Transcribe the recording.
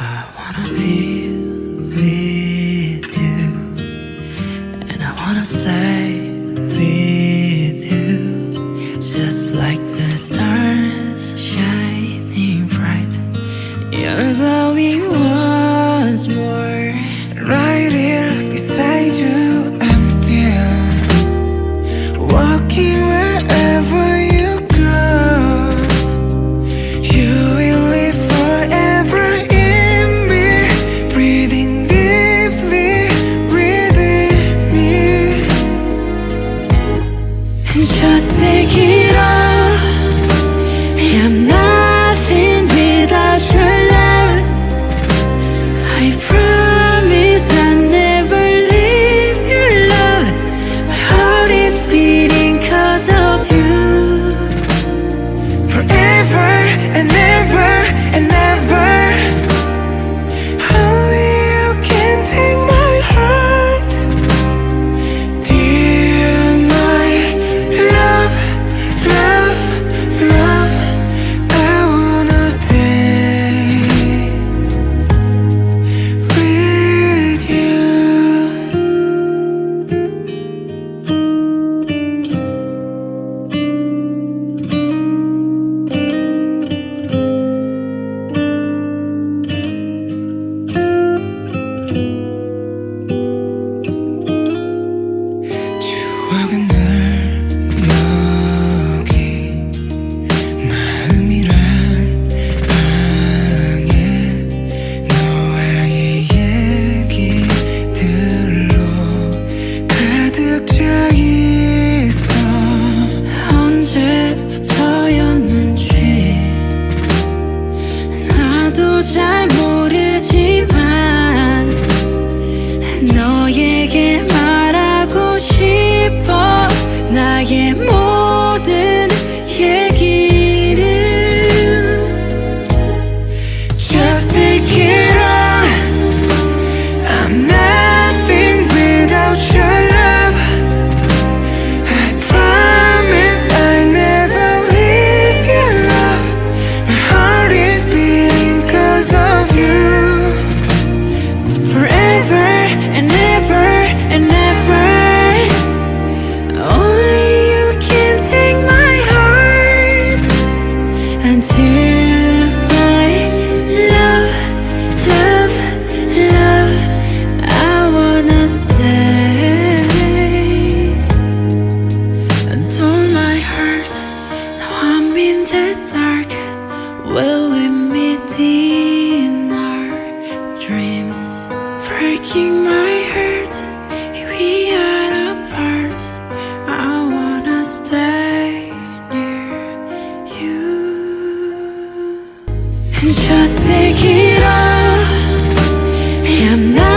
I wanna be with you, and I wanna stay with you, just like the stars shining bright. You're glowing once more. Right here beside you, I'm still walking wherever you go. You will live forever in me, breathing deeply within me. And just take it all. I'm nothing without your love. I promise I'll never leave your love. My heart is beating 'cause of you. Forever and ever and ever. Only you can take my heart. Dear my love, love, love, I wanna stay with you. 추억은 늘 여기 마음이란 방에 너와의 얘기들로 가득 차 있어. 언제부터였는지 나도 잘 모르지만 너에게 말하고 싶어, 나의 모든 얘기를. Just take it all. I'm nothing without your love. I promise I'll never leave your love. My heart is beating 'cause of you. Forever and ever and ever. Only you can take my heart until my love, love, love, I wanna stay. Adore my heart, now I'm in the dark. Will we meet in our dreams? Breaking my heart, we are apart. I wanna stay near you. And just take it all. I'm not